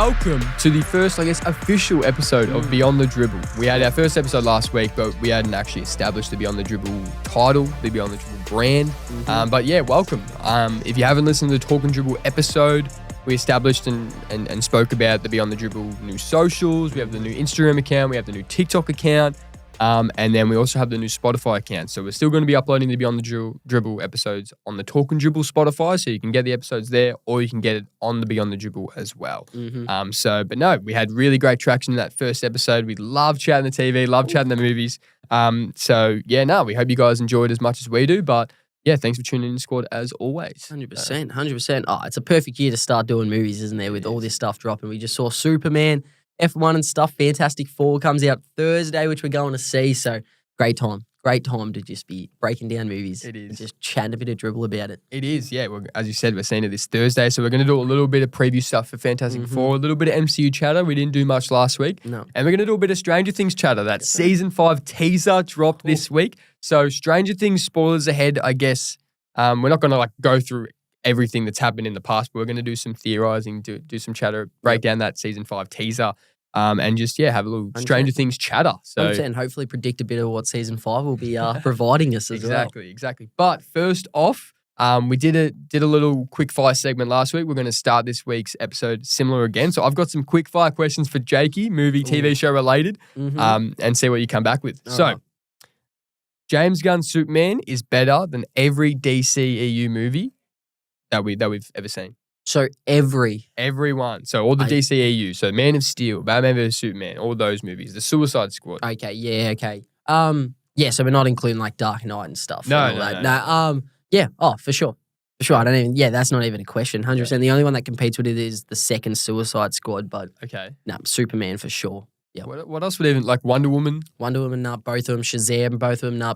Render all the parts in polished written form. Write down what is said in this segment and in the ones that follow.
welcome to the first, official episode of Beyond the Dribble. We had our first episode last week, but we hadn't actually established the Beyond the Dribble title, the Beyond the Dribble brand. But yeah, welcome. If you haven't listened to the Talk and Dribble episode, we established and spoke about the Beyond the Dribble new socials. We have the new Instagram account. We have the new TikTok account. And then we also have the new Spotify account. So we're still going to be uploading the Beyond the Dribble episodes on the Talk and Dribble Spotify. So you can get the episodes there, or you can get it on the Beyond the Dribble as well. But no, we had really great traction in that first episode. We love chatting the TV, love chatting the movies. We hope you guys enjoyed as much as we do. But yeah, thanks for tuning in, squad, as always. 100%. Oh, it's a perfect year to start doing movies, isn't there, with all this stuff dropping. We just saw Superman, F1 and stuff. Fantastic Four comes out Thursday, which we're going to see. So great time to just be breaking down movies. It is. And just chatting a bit of dribble about it. It is, yeah. Well, as you said, we're seeing it this Thursday. So we're going to do a little bit of preview stuff for Fantastic Four, a little bit of MCU chatter. We didn't do much last week. No. And we're going to do a bit of Stranger Things chatter. That Season 5 teaser dropped this week. So Stranger Things spoilers ahead, I guess. We're not going to go through everything that's happened in the past, but we're going to do some theorizing, do some chatter, break down that Season 5 teaser. And just, have a little Stranger Things chatter. So, and hopefully predict a bit of what Season 5 will be providing us as well. Exactly. But first off, we did a little quickfire segment last week. We're going to start this week's episode similar again. So I've got some quickfire questions for Jakey, movie, TV show related, and see what you come back with. So, James Gunn's Superman is better than every DCEU movie that we've ever seen. So everyone. So all the DCEU. So Man of Steel, Batman vs Superman, all those movies. The Suicide Squad. Okay, yeah, okay. So we're not including Dark Knight and stuff. No. For sure. I don't even. Yeah, that's not even a question. 100%. Yeah. The only one that competes with it is the second Suicide Squad. But Superman for sure. Yeah. What else would even Wonder Woman? Wonder Woman, nah. Both of them. Shazam, both of them, nah.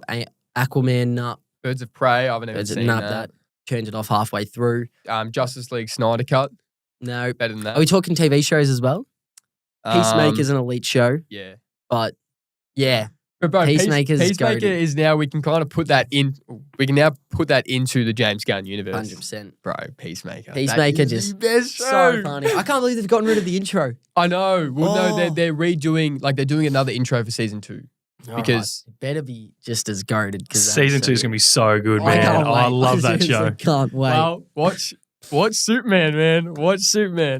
Aquaman, nah. Birds of Prey. I haven't even seen that. Turned it off halfway through. Justice League Snyder Cut. No. Better than that. Are we talking TV shows as well? Peacemaker's an elite show. Yeah. But, yeah. But bro, Peacemaker is now, we can kind of put that in, we can now put that into the James Gunn universe. 100%. Bro, Peacemaker. Peacemaker just best show. So funny. I can't believe they've gotten rid of the intro. I know. Well, no, they're redoing, they're doing another intro for season 2. Because it better be just as goated. Season 2 is going to be so good, man. I love that show. Can't wait. Well, watch Superman, man. Watch Superman.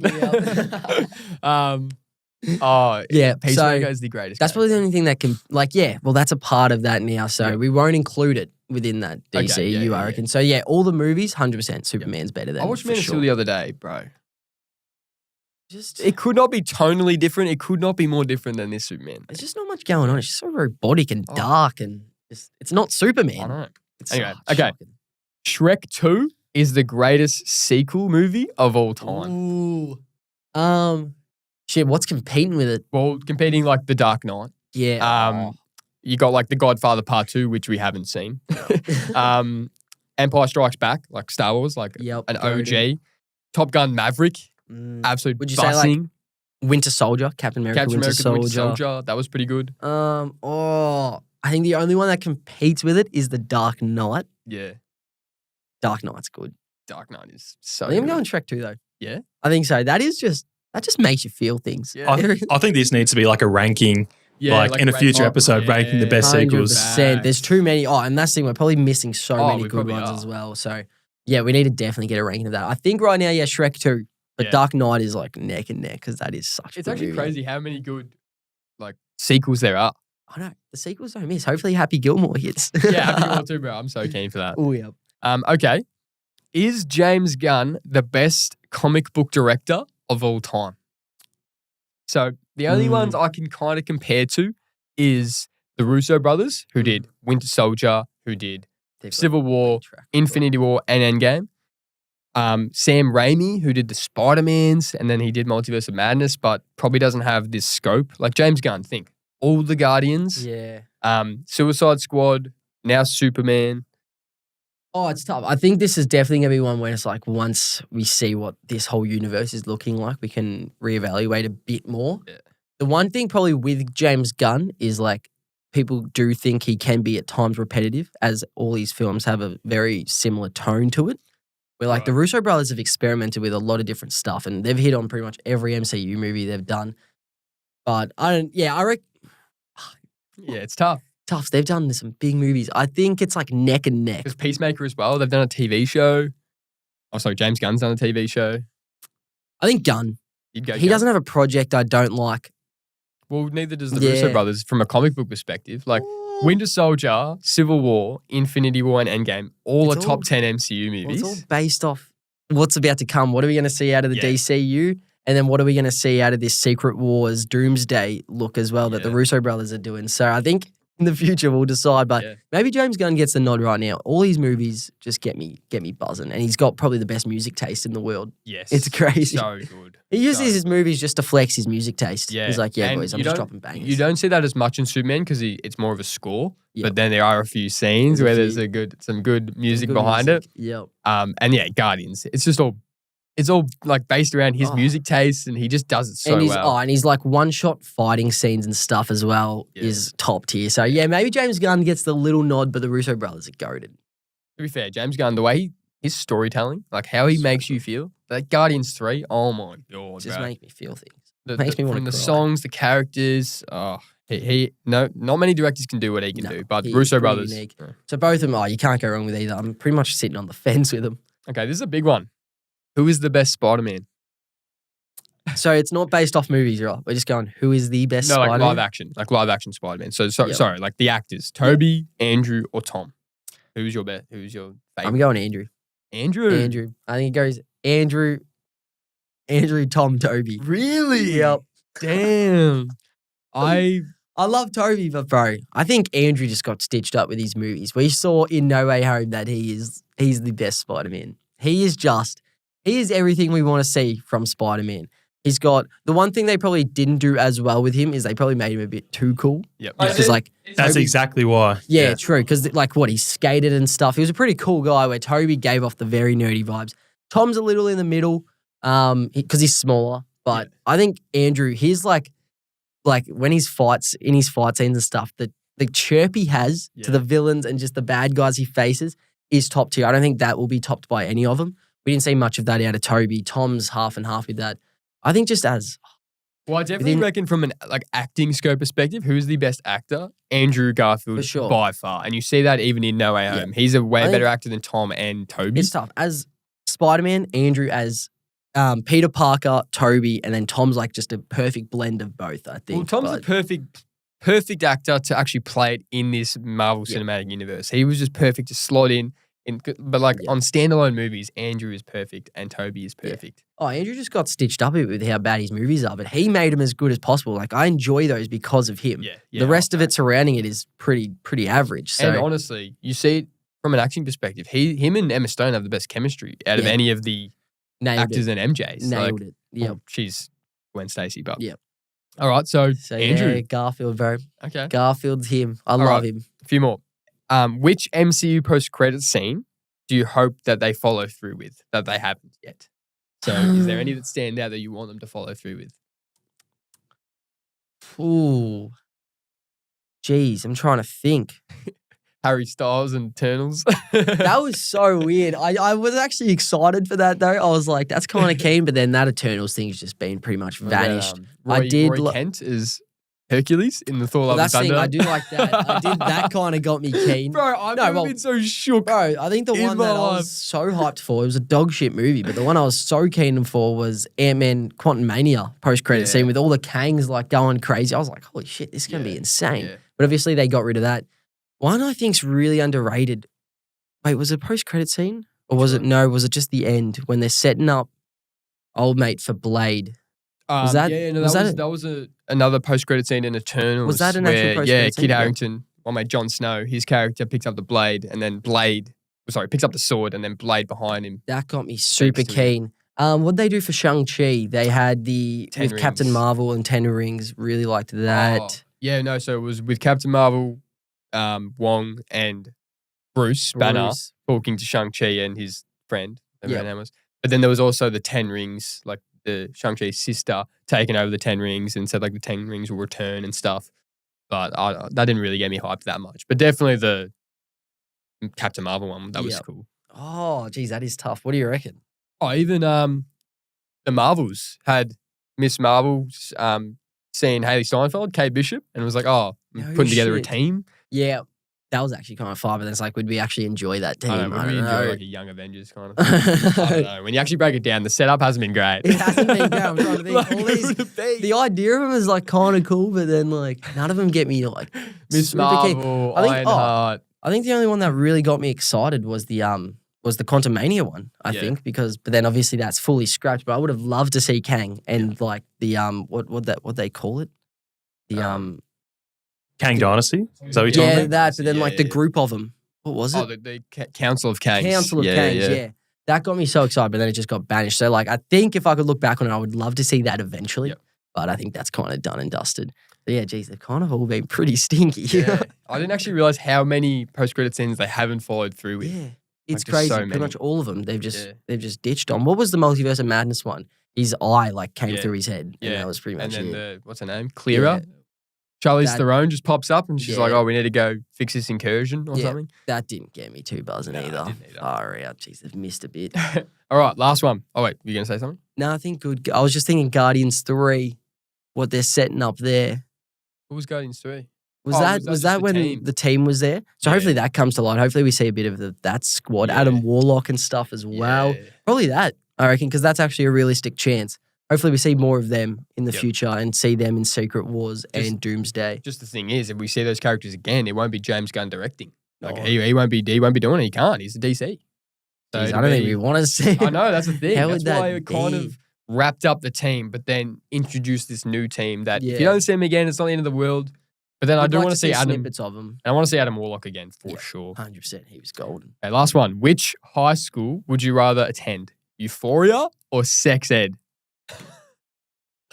Peacemaker is the greatest. That's probably the only thing that can, that's a part of that now. So we won't include it within that DCU, I reckon. So all the movies, 100% Superman's better than. I watched Man of Steel the other day, bro. It could not be tonally different. It could not be more different than this Superman. There's just not much going on. It's just so robotic and dark, and it's not Superman. I know. Anyway, okay. Shrek 2 is the greatest sequel movie of all time. Ooh. What's competing with it? Well, competing The Dark Knight. Yeah. You got The Godfather Part 2, which we haven't seen. Empire Strikes Back, Star Wars, an OG. Top Gun Maverick. Absolute Would you busing. say Winter Soldier, Captain America, Winter Soldier. That was pretty good. I think the only one that competes with it is The Dark Knight. Yeah. Dark Knight's good. Dark Knight is so I think good. I'm going Shrek 2 though. Yeah? I think so. That just makes you feel things. Yeah. I think this needs to be a ranking. In a future episode, ranking the best 100%. sequels. There's too many. And that's the thing. We're probably missing so many good ones as well. So, we need to definitely get a ranking of that. I think right now, Shrek 2. But Dark Knight is neck and neck because that is such a good movie. It's actually crazy how many good sequels there are. I know. The sequels don't miss. Hopefully Happy Gilmore hits. Happy Gilmore too, bro. I'm so keen for that. Oh, yeah. Okay. Is James Gunn the best comic book director of all time? So the only ones I can kind of compare to is the Russo brothers, who did Winter Soldier, who did Civil War, Infinity War, and Endgame. Sam Raimi, who did the Spider-Mans, and then he did Multiverse of Madness, but probably doesn't have this scope. James Gunn, think. All the Guardians. Yeah. Suicide Squad, now Superman. Oh, it's tough. I think this is definitely going to be one where it's once we see what this whole universe is looking like, we can reevaluate a bit more. Yeah. The one thing probably with James Gunn is people do think he can be at times repetitive, as all his films have a very similar tone to it. Where like the Russo brothers have experimented with a lot of different stuff, and they've hit on pretty much every MCU movie they've done. But I reckon. Yeah, it's tough. Tough. They've done some big movies. I think it's like neck and neck. There's Peacemaker as well. They've done a TV show. Oh, sorry, James Gunn's done a TV show. I think Gunn. You'd go He Gunn. doesn't have a project I don't like. Well, neither does the Russo brothers from a comic book perspective. Like Winter Soldier, Civil War, Infinity War, and Endgame, all It's are top all- 10 MCU movies. It's all based off what's about to come. What are we going to see out of the DCU? And then what are we going to see out of this Secret Wars Doomsday look as well that the Russo brothers are doing? So I think in the future we'll decide. But maybe James Gunn gets the nod right now. All these movies just get me buzzing. And he's got probably the best music taste in the world. Yes. It's crazy. So good. He uses his movies just to flex his music taste. Yeah. He's like, yeah, And boys, I'm just dropping bangers. You don't see that as much in Superman because it's more of a score. But then there are a few scenes where there's some good music behind it. Yep. And yeah, Guardians. It's all like based around his music taste, and he just does it so well. And he's like one-shot fighting scenes and stuff as well is top tier. So yeah, maybe James Gunn gets the little nod, but the Russo brothers are goated. To be fair, James Gunn, the way his storytelling, like how he makes you feel, like Guardians 3, oh my God. It just makes me feel things. Makes me want to cry. The songs, the characters, not many directors can do what he can do, but Russo brothers. Unique. So both of them, you can't go wrong with either. I'm pretty much sitting on the fence with them. Okay, this is a big one. Who is the best Spider-Man? So it's not based off movies, right? We're just going, who is the best Spider-Man? Like live action Spider-Man. Sorry, like the actors, Toby, Andrew, or Tom. Who's your best? Who's your favorite? I'm going Andrew. Andrew. I think it goes Andrew, Tom, Toby. Really? Yep. Damn. I love Toby, but bro, I think Andrew just got stitched up with his movies. We saw in No Way Home that he's the best Spider-Man. He is everything we want to see from Spider-Man. He's got the one thing they probably didn't do as well with him is they probably made him a bit too cool. Yep. Because that's exactly why. Yeah, true. Because he skated and stuff. He was a pretty cool guy. Where Toby gave off the very nerdy vibes. Tom's a little in the middle, because he's smaller. But I think Andrew, he's like when in his fight scenes and stuff, the chirp he has to the villains and just the bad guys he faces is top tier. I don't think that will be topped by any of them. We didn't see much of that out of Toby. Tom's half and half with that. I think just as... Well, I definitely reckon from an acting scope perspective, who's the best actor? Andrew Garfield, by far. And you see that even in No Way Home. He's a way better actor than Tom and Toby. It's tough. As Spider-Man, Andrew as Peter Parker, Toby, and then Tom's like just a perfect blend of both, I think. Well, Tom's a perfect actor to actually play it in this Marvel Cinematic Universe. He was just perfect to slot in. But on standalone movies, Andrew is perfect and Toby is perfect. Oh, Andrew just got stitched up with how bad his movies are, but he made them as good as possible. Like, I enjoy those because of him. The rest of it surrounding it is pretty average. So. And honestly, you see it from an acting perspective. Him and Emma Stone have the best chemistry out of any of the actors and MJs. Nailed it. Yeah. Well, she's Gwen Stacy, but all right. So Andrew. Yeah, Garfield, bro. Okay. Garfield's him. I love him. A few more. Which MCU post-credit scene do you hope that they follow through with that they haven't yet? So is there any that stand out that you want them to follow through with? Ooh. Jeez, I'm trying to think. Harry Styles and Eternals. That was so weird. I was actually excited for that, though. I was like, that's kind of keen, but then that Eternals thing's just been pretty much vanished. Roy Kent is Hercules in the Thor Love and Thunder. I do like that. That kind of got me keen. Bro, I've never been so shook. Bro, I think the one that I was so hyped for, it was a dog shit movie, but the one I was so keen for was Ant-Man Quantumania post-credit scene with all the Kangs going crazy. I was like, holy shit, this is going to be insane. Yeah. But obviously they got rid of that. One I think's really underrated. Wait, was it a post-credit scene? Or was it just the end when they're setting up old mate for Blade? That was another post-credit scene in Eternals. Was that an actual post-credit scene? Kit Harington, mate Jon Snow, his character picks up the blade and then picks up the sword and then Blade behind him. That got me super keen. What'd they do for Shang-Chi? They had with Captain Marvel and 10 Rings. Really liked that. So it was with Captain Marvel, Wong and Bruce Banner talking to Shang-Chi and his friend, whatever her name was. But then there was also the 10 Rings, like the Shang-Chi's sister taking over the 10 Rings and said like the 10 Rings will return and stuff. But that didn't really get me hyped that much. But definitely the Captain Marvel one, that was cool. Oh, geez, that is tough. What do you reckon? Oh, even the Marvels had Miss Marvel's seeing Haley Steinfeld, Kate Bishop, and it was like, oh, I'm No putting together a shit. team. Yeah, that was actually kind of fun. But then it's like, would we actually enjoy that team? I don't know. I Would we don't enjoy know. like a Young Avengers kind of thing? I don't know. When you actually break it down, the setup hasn't been great. It hasn't been great. I'm trying to think. Like, All who these, would it be? the idea of them is like kind of cool, but then like none of them get me like Miss super keen. Marvel, I think- Ironheart. I think the only one that really got me excited was the Quantumania one. I Yeah. think but then obviously that's fully scrapped. But I would have loved to see Kang and like the what they call it, the Kang Dynasty? Is that what you're talking yeah, about? that. But then Yeah, like the yeah. group of them. What was it? Oh, the Council of Kangs. Council of Kangs, yeah. That got me so excited, but then it just got banished. So, like, I think if I could look back on it, I would love to see that eventually. Yep. But I think that's kind of done and dusted. So, yeah, geez, they've kind of all been pretty stinky. Yeah. I didn't actually realize how many post-credit scenes they haven't followed through with. Yeah. It's Like, there's crazy. so Pretty many. much all of them. They've just ditched on. What was the Multiverse of Madness one? His eye, like, came Yeah. through his head. And Yeah. that was pretty much And then it. what's her name? Clearer. Yeah. Charlize That- Theron just pops up and she's like, Yeah. oh, we need to go fix this incursion or Yeah. something. That didn't get me too buzzing No, it either. didn't either. Far out. Jeez, they've missed a bit. All right, last one. Oh, wait, you going to say something? No, I think good. I was just thinking Guardians 3, what they're setting up there. What was Guardians 3? Was Oh, that was that just the when team? the team was there? So Yeah. hopefully that comes to light. Hopefully we see a bit of that squad, Yeah. Adam Warlock and stuff as well. Yeah. Probably that, I reckon, because that's actually a realistic chance. Hopefully we see more of them in the Yep. future and see them in Secret Wars and Doomsday. Just the thing is, if we see those characters again, it won't be James Gunn directing. Like No. he won't be doing it. He can't. He's a DC. So Jeez, it'll I don't think be- we want to see. I know that's the thing. How That's would that why it kind be? of wrapped up the team, but then introduced this new team that if you Yeah. don't see him again, it's not the end of the world. But then I We'd do like want to see Adam. snippets of them. I want to see Adam Warlock again for Yeah. sure. 100%, he was golden. Okay, last one. Which high school would you rather attend? Euphoria or Sex Ed?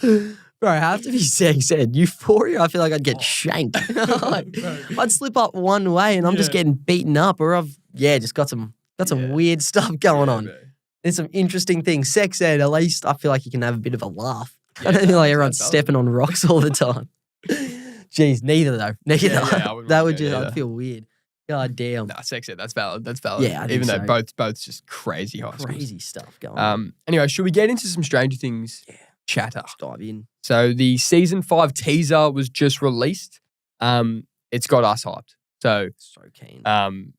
Bro, I have to be sex ed. Euphoria, I feel like I'd get Oh. shanked. Bro. I'd slip up one way and I'm just Yeah. getting beaten up, or I've just got some Yeah. weird stuff going Yeah, on. bro. There's some interesting things. Sex ed, at least I feel like you can have a bit of a laugh. Yeah, I don't feel like that's everyone's valid. stepping on rocks all the time. Jeez, neither though. Neither. Yeah, I wouldn't that wanna would go just, either. I'd feel weird. God damn. Nah, Sex Ed. That's valid. That's valid. Yeah, I think even though so. both just crazy high schools. Crazy stuff going on. Anyway, should we get into some Stranger Things chatter? Let's dive in. So the season 5 teaser was just released. It's got us hyped. So So keen.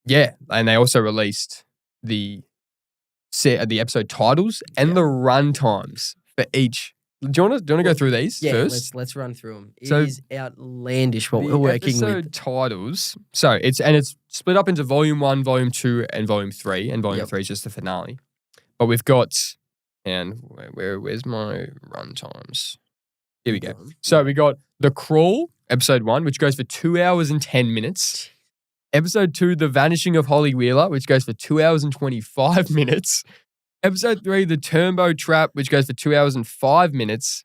yeah, and they also released the episode titles and Yeah. the run times for each. Do you want to go through these Yeah, first? let's run through them. It So, is outlandish what The we're working episode with. titles. So it's split up into volume 1, volume 2, and volume 3, and volume Yep. 3 is just the finale. But we've got, and where's my run times? Here we go. So we got The Crawl, episode 1, which goes for 2 hours and 10 minutes. Episode 2, The Vanishing of Holly Wheeler, which goes for 2 hours and 25 minutes. Episode 3, The Turbo Trap, which goes for 2 hours and 5 minutes.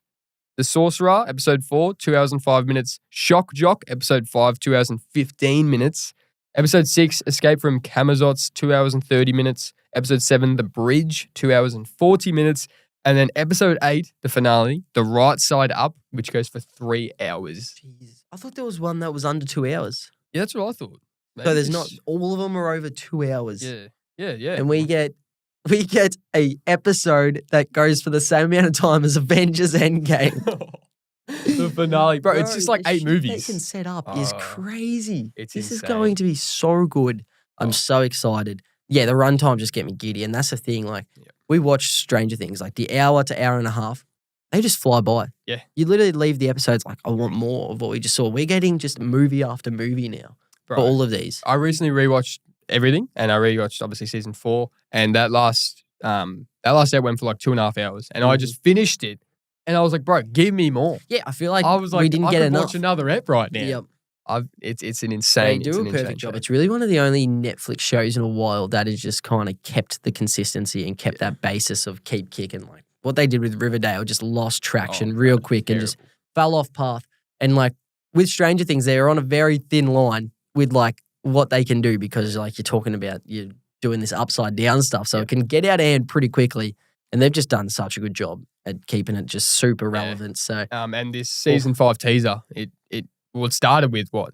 The Sorcerer, episode 4, 2 hours and 5 minutes. Shock Jock, episode 5, 2 hours and 15 minutes. Episode 6, Escape from Camazotz, 2 hours and 30 minutes. Episode 7, The Bridge, 2 hours and 40 minutes. And then episode 8, the finale, The Right Side Up, which goes for 3 hours. Jeez. I thought there was one that was under 2 hours. Yeah, that's what I thought. So there's not, all of them are over 2 hours. Yeah. And we get a episode that goes for the same amount of time as Avengers Endgame. the finale, bro. It's just like the 8 shit movies. They can set up is Oh, crazy. it's This is insane. going to be so good. I'm Oh. so excited. Yeah, the runtime just get me giddy, and that's the thing. Like Yeah. we watch Stranger Things, like the hour to hour and a half, they just fly by. Yeah. You literally leave the episodes like, I want more of what we just saw. We're getting just movie after movie now Bro, for all of these. I recently rewatched everything, and I rewatched obviously season 4, and that last set went for like 2.5 hours, and I Mhm. just finished it, and I was like, bro, give me more. Yeah, I feel like I was like, we didn't I get could enough. watch another ep right now. Yep. It's an They insane. do it's a an insane perfect job. show. It's really one of the only Netflix shows in a while that has just kind of kept the consistency and kept that basis of keep kicking. Like what they did with Riverdale just lost traction real quick and just fell off path. And like with Stranger Things, they're on a very thin line with like what they can do because like you're talking about you're doing this upside down stuff. So it can get out of hand pretty quickly. And they've just done such a good job at keeping it just super relevant. So And this season 5 teaser, it started with what?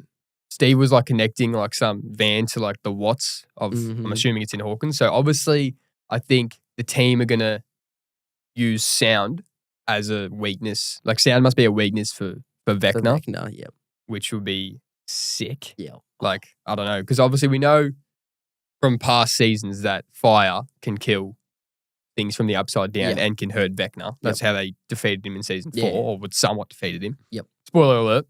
Steve was like connecting like some van to like the Watts of, I'm assuming it's in Hawkins. So obviously I think the team are going to use sound as a weakness. Like sound must be a weakness for Vecna. For Vecna, yep. Which would be sick. Yeah. Like, I don't know. Because obviously we know from past seasons that fire can kill things from the upside down and can hurt Vecna. That's how they defeated him in season 4, or would somewhat defeated him. Yep. Spoiler alert.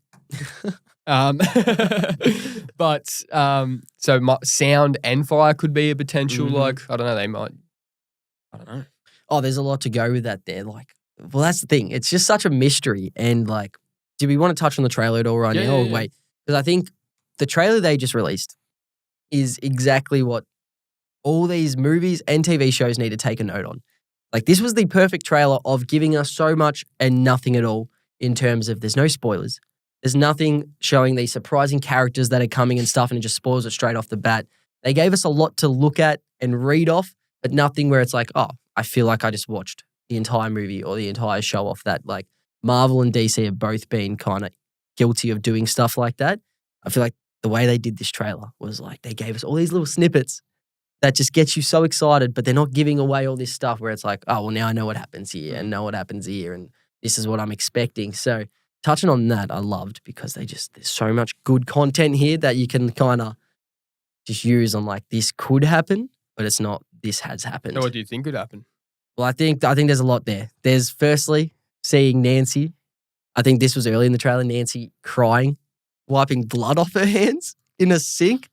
But so sound and fire could be a potential. Like, I don't know. They might. I don't know. Oh, there's a lot to go with that there. Like, well, that's the thing. It's just such a mystery. And like, do we want to touch on the trailer at all right now? Or wait, because I think the trailer they just released is exactly what all these movies and TV shows need to take a note on. Like, this was the perfect trailer of giving us so much and nothing at all in terms of there's no spoilers. There's nothing showing these surprising characters that are coming and stuff, and it just spoils it straight off the bat. They gave us a lot to look at and read off, but nothing where it's like, oh, I feel like I just watched the entire movie or the entire show off that. Like, Marvel and DC have both been kind of guilty of doing stuff like that. I feel like the way they did this trailer was like they gave us all these little snippets that just gets you so excited, but they're not giving away all this stuff where it's like, oh, well, now I know what happens here and know what happens here, and this is what I'm expecting. So touching on that, I loved because there's so much good content here that you can kind of just use on like, this could happen, but it's not, this has happened. So what do you think could happen? Well, I think there's a lot there. There's firstly seeing Nancy. I think this was early in the trailer. Nancy crying, wiping blood off her hands in a sink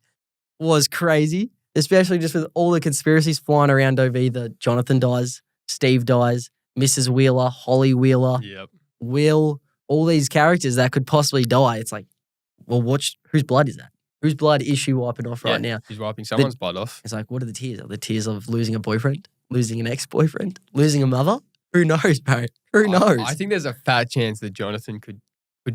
was crazy, especially just with all the conspiracies flying around over either Jonathan dies, Steve dies, Mrs. Wheeler, Holly Wheeler, Will, all these characters that could possibly die. It's like, well, whose blood is that? Whose blood is she wiping off right now? She's wiping someone's blood off. It's like, what are the tears? Are the tears of losing a boyfriend, losing an ex-boyfriend, losing a mother? Who knows, bro? Who knows? I think there's a fat chance that Jonathan could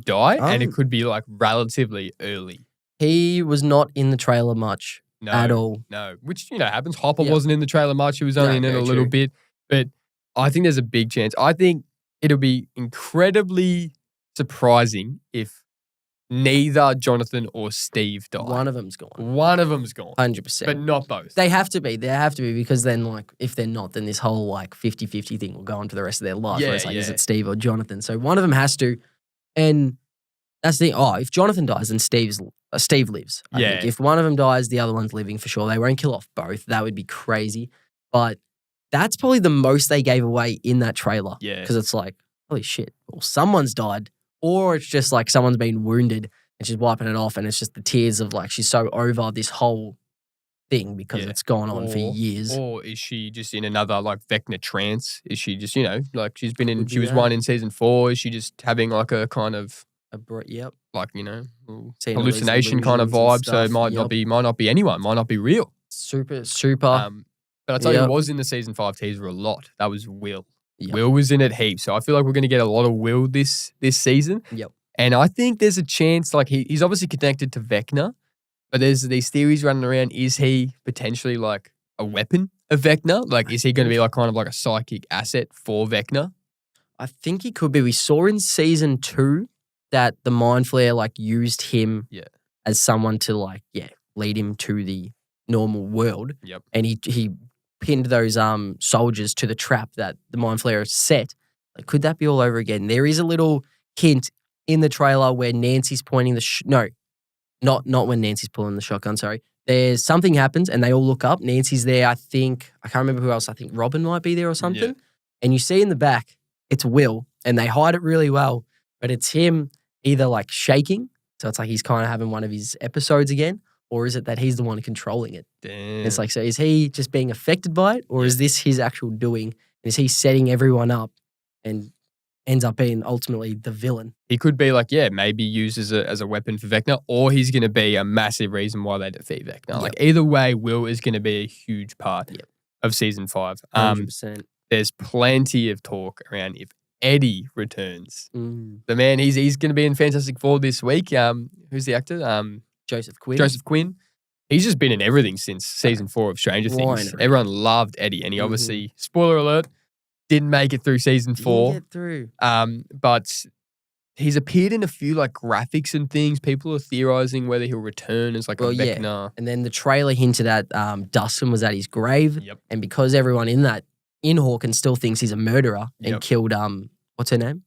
die, and it could be like relatively early. He was not in the trailer much at all. No, which, happens. Hopper wasn't in the trailer much. He was only in it a little bit. But I think there's a big chance. I think it'll be incredibly surprising if neither Jonathan or Steve die. One of them's gone. 100%. But not both. They have to be. They have to be, because then, like, if they're not, then this whole, like, 50-50 thing will go on for the rest of their life. Where it's like, is it Steve or Jonathan? So one of them has to. And that's the thing. Oh, if Jonathan dies, then Steve lives. I think. If one of them dies, the other one's living for sure. They won't kill off both. That would be crazy. But that's probably the most they gave away in that trailer. Yeah. Because it's like, holy shit. Well, someone's died. Or it's just like someone's been wounded and she's wiping it off, and it's just the tears of like she's so over this whole thing because it's gone on for years. Or is she just in another like Vecna trance? Is she just, like she was one in season 4. Is she just having like a kind of like, hallucination kind of vibe? So it might not be anyone, might not be real. Super. But I tell you, it was in the season 5 teaser a lot. That was Will. Will was in it heaps. So I feel like we're going to get a lot of Will this season. Yep. And I think there's a chance, like he's obviously connected to Vecna, but there's these theories running around. Is he potentially like a weapon of Vecna? Like, is he going to be like kind of like a psychic asset for Vecna? I think he could be. We saw in season 2 that the Mind Flayer like used him as someone to like, lead him to the normal world. Yep. And he pinned those soldiers to the trap that the Mind Flayer set. Like, could that be all over again? There is a little hint in the trailer where Nancy's pointing not when Nancy's pulling the shotgun, sorry. There's something happens and they all look up. Nancy's there, I can't remember who else. I think Robin might be there or something. Yeah. And you see in the back, it's Will, and they hide it really well, but it's him either like shaking, so it's like he's kind of having one of his episodes again, or is it that he's the one controlling it? Damn. It's like, so is he just being affected by it, or is this his actual doing? And is he setting everyone up and ends up being ultimately the villain? He could be like, maybe used as a weapon for Vecna, or he's going to be a massive reason why they defeat Vecna. Yep. Like, either way, Will is going to be a huge part of season 5. 100%. There's plenty of talk around if Eddie returns. The man, he's going to be in Fantastic Four this week. Who's the actor? Joseph Quinn. He's just been in everything since season 4 of Stranger Things. Everyone loved Eddie, and he obviously, spoiler alert, didn't make it through season 4. Didn't get through. But he's appeared in a few like graphics and things. People are theorizing whether he'll return as like a Vecna. Yeah. And then the trailer hinted at Dustin was at his grave. Yep. And because everyone in Hawkins still thinks he's a murderer and killed what's her name?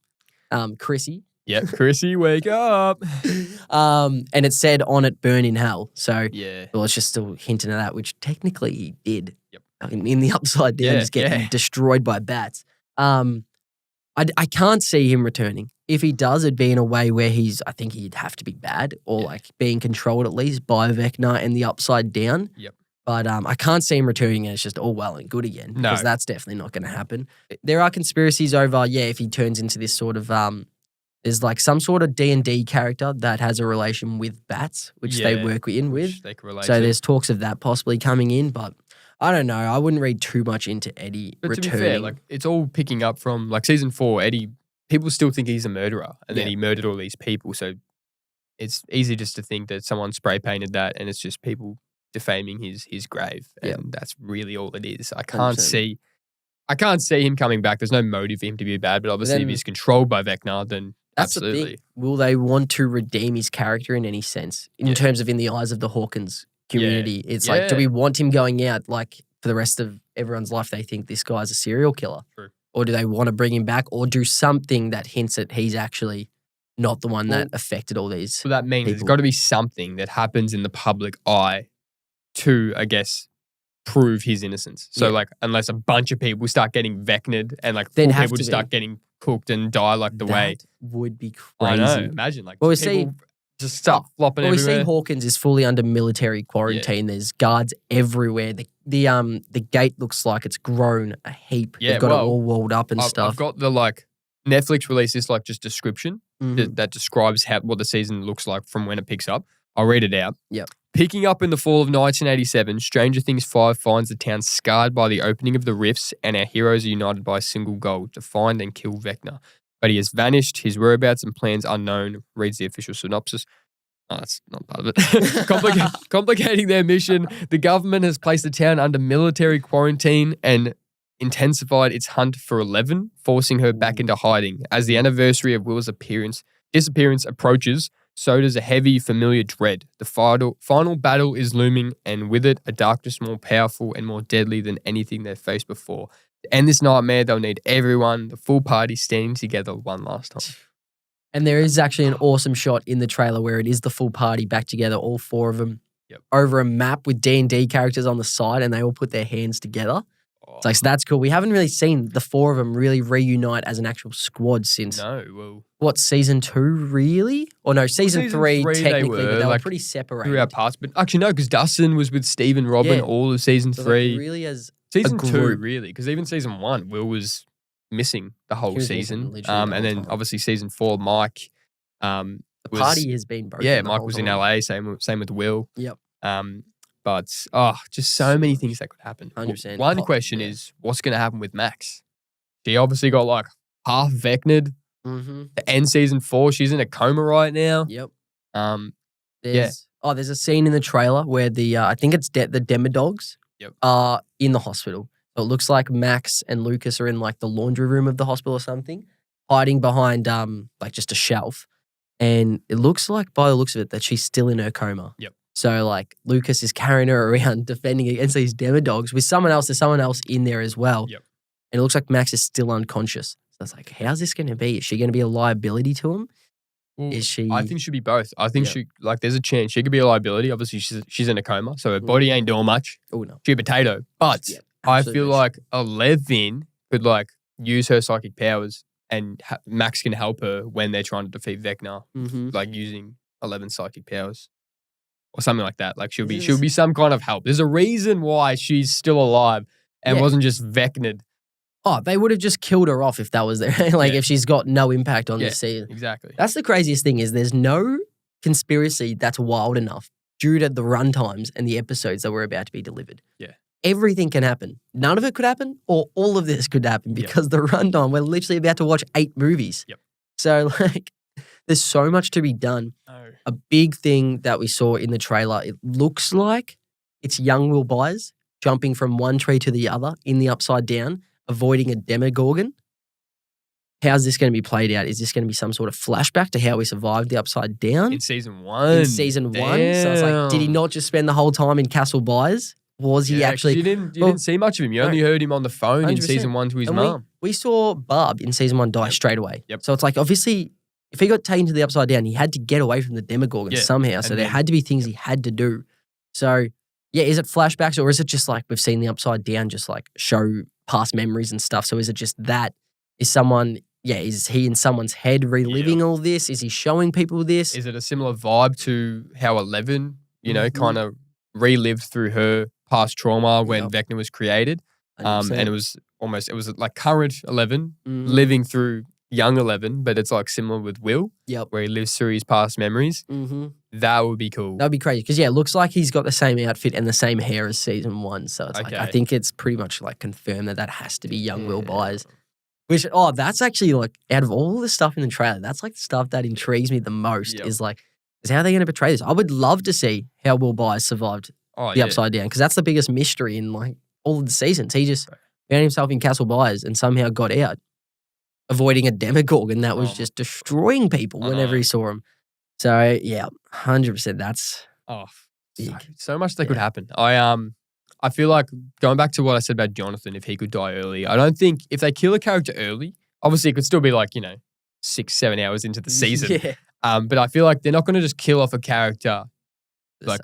Chrissy. Yep, Chrissy, wake up. And it said on it, burn in hell. So yeah, well, it's just still hinting at that, which technically he did. Yep. In the Upside Down, just getting destroyed by bats. I can't see him returning. If he does, it'd be in a way where I think he'd have to be bad or like being controlled at least by Vecna and the Upside Down. Yep. But I can't see him returning and it's just all well and good again. No. Because that's definitely not going to happen. There are conspiracies over, if he turns into this sort of, there's like some sort of D&D character that has a relation with bats, which they work in with. They can relate so to. There's talks of that possibly coming in, but I don't know. I wouldn't read too much into Eddie returning. To be fair, like it's all picking up from like season 4, Eddie, people still think he's a murderer and then he murdered all these people. So it's easy just to think that someone spray painted that and it's just people defaming his grave. And that's really all it is. I can't see him coming back. There's no motive for him to be bad, but obviously if he's controlled by Vecna, then that's absolutely. The thing. Will they want to redeem his character in any sense? In terms of in the eyes of the Hawkins community. It's like, do we want him going out like for the rest of everyone's life they think this guy's a serial killer? True. Or do they want to bring him back or do something that hints at he's actually not the one that affected all these So that means there's got to be something that happens in the public eye to, I guess, prove his innocence. So like unless a bunch of people start getting Vecna'd and like then people just start getting cooked and die like the way. Would be crazy. I know. Imagine like well, people just start flopping everywhere. We see Hawkins is fully under military quarantine. There's guards everywhere. The gate looks like it's grown a heap. They've got it all walled up and stuff. I've got the like Netflix released this like just description that describes what the season looks like from when it picks up. I'll read it out. Yep. Picking up in the fall of 1987, Stranger Things 5 finds the town scarred by the opening of the rifts and our heroes are united by a single goal, to find and kill Vecna. But he has vanished, his whereabouts and plans unknown, reads the official synopsis. Oh, that's not part of it. Complicating their mission, the government has placed the town under military quarantine and intensified its hunt for 11, forcing her back into hiding. As the anniversary of Will's disappearance approaches, so does a heavy, familiar dread. The final battle is looming, and with it, a darkness more powerful and more deadly than anything they've faced before. To end this nightmare, they'll need everyone, the full party, standing together one last time. And there is actually an awesome shot in the trailer where it is the full party back together, all 4 of them, over a map with D&D characters on the side, and they all put their hands together. It's like, so that's cool. We haven't really seen the 4 of them really reunite as an actual squad since, season 2, really? Or no, season 3 technically, but they were pretty separated. Throughout parts, but actually no, because Dustin was with Steve and Robin all of season 3. Like really as season 2, really, because even season 1, Will was missing the whole season. And then obviously season 4, Mike. The party has been broken. Yeah, Mike was in LA, same with Will. Yep. But just so many things that could happen. 100%. One question is, what's going to happen with Max? She obviously got like half Vecna'd. To end season 4, she's in a coma right now. Yep. There's a scene in the trailer where I think it's the Demodogs are in the hospital. So it looks like Max and Lucas are in like the laundry room of the hospital or something, hiding behind like just a shelf. And it looks like, by the looks of it, that she's still in her coma. Yep. So like Lucas is carrying her around defending against these Demodogs with someone else. There's someone else in there as well. Yep. And it looks like Max is still unconscious. So it's like, how's this going to be? Is she going to be a liability to him? Well, is she? I think she'd be both. I think there's a chance she could be a liability. Obviously, she's in a coma, so her body ain't doing much. Oh no, she's a potato. But I feel like 11 could like use her psychic powers, and Max can help her when they're trying to defeat Vecna, like using 11 psychic powers or something like that. Like she'll be some kind of help. There's a reason why she's still alive and wasn't just Vecna'd. Oh, they would have just killed her off if that was there. If she's got no impact on the season. Exactly. That's the craziest thing is there's no conspiracy that's wild enough due to the run times and the episodes that were about to be delivered. Yeah. Everything can happen. None of it could happen or all of this could happen because the runtime, we're literally about to watch 8 movies. Yep. So there's so much to be done. Oh. A big thing that we saw in the trailer, it looks like it's young Will Byers jumping from one tree to the other in the Upside Down, avoiding a Demogorgon. how's this going to be played out? Is this going to be some sort of flashback to how we survived the Upside Down? In season 1. In season 1. So it's like, did he not just spend the whole time in Castle Byers? Was he actually? You didn't see much of him. You only heard him on the phone 100%. In season 1 to his mum. We saw Barb in season 1 die straight away. Yep. So it's like, obviously, if he got taken to the Upside Down, he had to get away from the Demogorgon somehow. So there had to be things he had to do. So yeah, is it flashbacks or is it just like we've seen the Upside Down just like show past memories and stuff? So is it just that? Is he in someone's head reliving all this? Is he showing people this? Is it a similar vibe to how 11, kind of relived through her past trauma when Vecna was created? And it was like current 11 living through young 11, but it's like similar with Will, where he lives through his past memories. That would be cool. That would be crazy because it looks like he's got the same outfit and the same hair as season 1. So it's like, I think it's pretty much like confirmed that has to be young Will Byers. Which, that's actually like out of all the stuff in the trailer, that's like the stuff that intrigues me the most is like, is how they're going to portray this. I would love to see how Will Byers survived the Upside Down because that's the biggest mystery in like all of the seasons. He just found himself in Castle Byers and somehow got out, avoiding a Demogorgon that was just destroying people whenever he saw him. So, 100%. That's big. So much that could happen. I feel like going back to what I said about Jonathan, if he could die early, I don't think if they kill a character early, obviously it could still be like, 6-7 hours into the season. But I feel like they're not going to just kill off a character like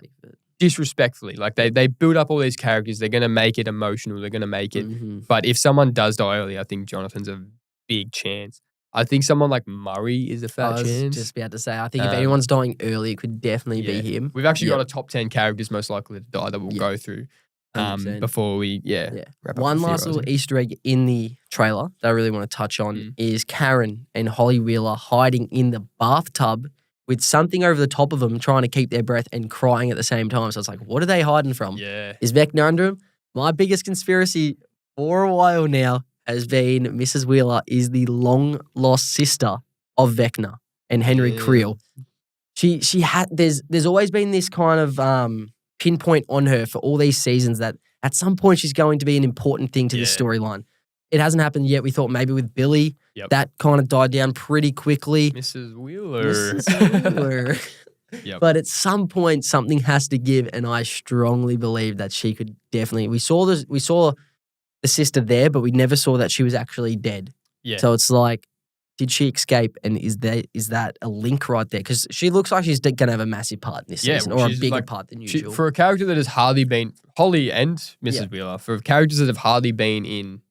disrespectfully. Like they build up all these characters. They're going to make it emotional. They're going to make it. But if someone does die early, I think Jonathan's a big chance. I think someone like Murray is a fat chance. I was just about to say, I think if anyone's dying early, it could definitely be him. We've actually got a top 10 characters most likely to die that we'll go through before we, wrap up. One last little Easter egg in the trailer that I really want to touch on is Karen and Holly Wheeler hiding in the bathtub with something over the top of them, trying to keep their breath and crying at the same time. So it's like, what are they hiding from? Yeah. Is Vecna under them? My biggest conspiracy for a while now has been Mrs. Wheeler is the long-lost sister of Vecna and Henry Creel. She had there's always been this kind of pinpoint on her for all these seasons that at some point she's going to be an important thing to the storyline. It hasn't happened yet. We thought maybe with Billy, that kind of died down pretty quickly. Mrs. Wheeler. But at some point, something has to give, and I strongly believe that she could definitely. We saw the sister there, but we never saw that she was actually dead. Yeah. So it's like, did she escape? And is that a link right there? Because she looks like she's going to have a massive part in this season, or a bigger part than usual. For a character that has hardly been, Holly and Mrs. Wheeler, for characters that have hardly been in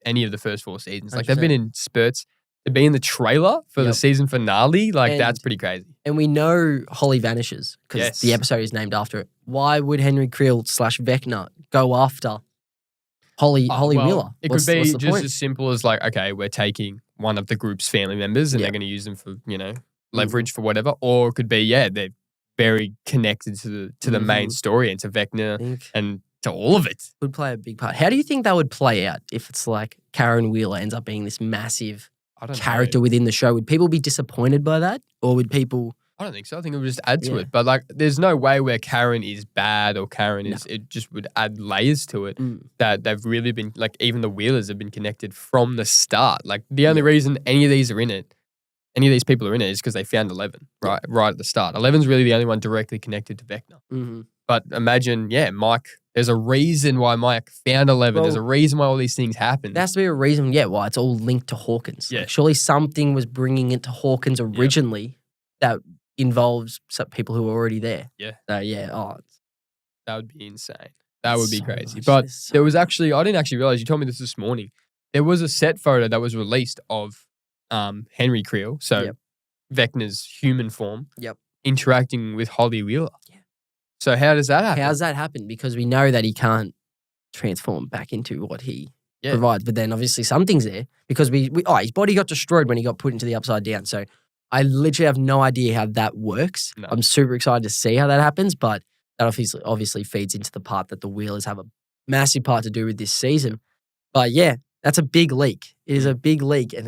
any of the first 4 seasons, like 100%. they've been in spurts. To be in the trailer for the season finale, that's pretty crazy. And we know Holly vanishes because the episode is named after it. Why would Henry Creel / Vecna go after Holly Wheeler? It could be just as simple as like, okay, we're taking one of the group's family members and they're going to use them for, leverage for whatever. Or it could be, they're very connected to the main story and to Vecna and to all of it. Would play a big part. How do you think that would play out if it's like Karen Wheeler ends up being this massive character within the show? Would people be disappointed by that? Or would people... I don't think so. I think it would just add to it. But like, there's no way where Karen is bad or Karen is, it just would add layers to it that they've really been, like even the Wheelers have been connected from the start. Like the only reason any of these people are in it is because they found 11 right at the start. 11's really the only one directly connected to Vecna. But imagine, Mike, there's a reason why Mike found 11. Well, there's a reason why all these things happen. There has to be a reason, why it's all linked to Hawkins. Yeah. Like, surely something was bringing it to Hawkins originally that involves some people who are already there. Yeah. So, that would be insane. That would be crazy. Much. But there was actually, I didn't actually realize, you told me this morning, there was a set photo that was released of Henry Creel, so Vecna's human form, interacting with Holly Wheeler. Yeah. So how does that happen? How does that happen? Because we know that he can't transform back into what he provides, but then obviously something's there because his body got destroyed when he got put into the Upside Down. So I literally have no idea how that works. No. I'm super excited to see how that happens, but that obviously feeds into the part that the Wheelers have a massive part to do with this season. But that's a big leak. It is a big leak, and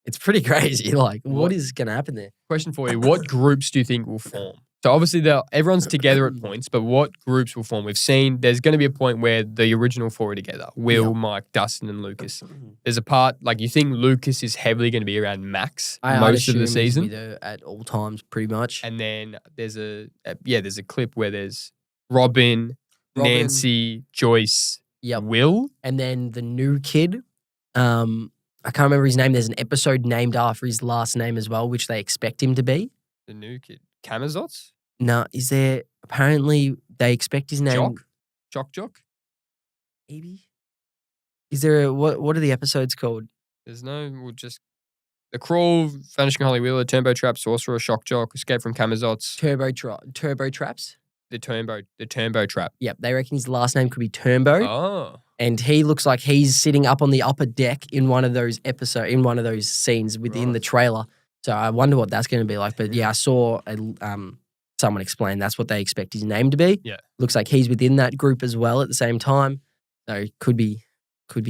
it's pretty crazy. Like, what is going to happen there? Question for you: what groups do you think will form? So obviously everyone's together at points, but what groups will form? We've seen there's going to be a point where the original four are together. Will, Mike, Dustin, and Lucas. There's a part, like you think Lucas is heavily going to be around Max most of the season. He's with her at all times, pretty much. And then there's a clip where there's Robin, Nancy, Joyce, Will. And then the new kid, I can't remember his name. There's an episode named after his last name as well, which they expect him to be. The new kid. Kamazots? No, is there, apparently they expect his name. Jock? Maybe? Is there what are the episodes called? There's The Crawl, Vanishing Holly Wheeler, Turbo Trap, Sorcerer, Shock Jock, Escape from Kamazots. Turbo Traps? The Turbo Trap. Yep, they reckon his last name could be Turbo. Oh. And he looks like he's sitting up on the upper deck in one of those scenes within the trailer. So I wonder what that's going to be like. But yeah, I saw someone explain that's what they expect his name to be. Yeah. Looks like he's within that group as well at the same time. So could be